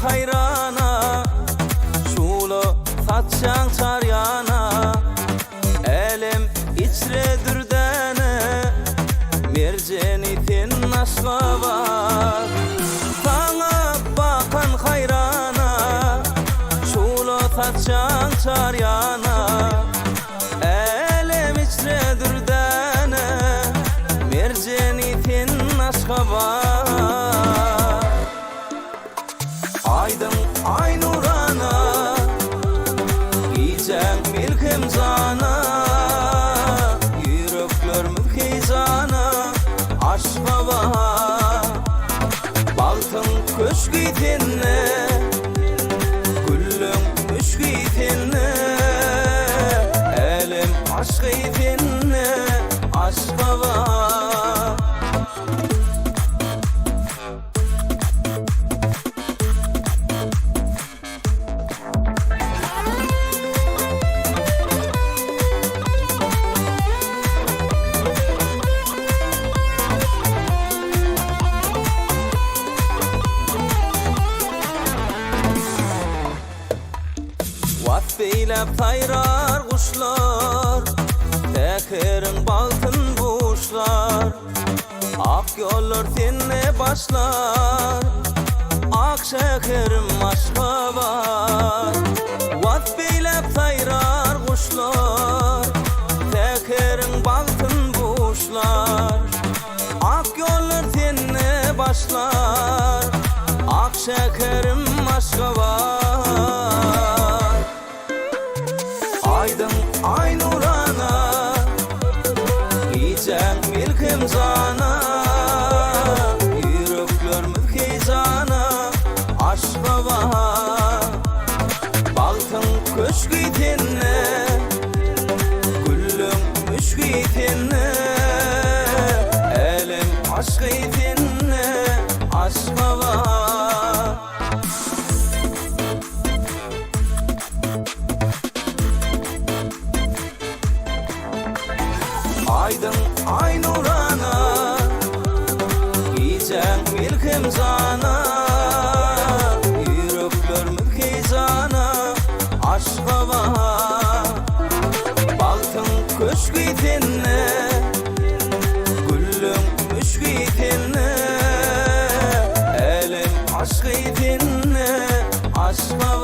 hayrana, şulu satçan çaryana, elim içre dürdene, mercenitin aşkı var. Sana bakan hayrana, şulu satçan çaryana, elim içre dürdene, mercenitin aşkı var. Aydın ay nurana, giyecek milkim cana, yürekler mülkizana, aşka bahar. Baltın köşküytinne, güllüm müşküytinne, elim aşkıytinne, aşka bahar. Beylep tayrar kuşlar, tekerin baltın kuşlar. Ak yollar seninle başlar, ak şekerim aşka var. Vat beylep tayrar kuşlar, tekerin baltın kuşlar. Ak yollar seninle başlar, ak şekerim aşka var. Aydın ay nurana, giyecek milkim cana, yürekler mülkizana, aşka bahar. Baltın köşküytinne, güllüm müşküytinne, elim aşkıytinne, aşka bahar. Aydın ay nurana, giyecek milkim cana, yürekler mülkizana, aşka bahar. Baltın köşküytinne, güllüm müşküytinne, elim aşkıytinne, aşka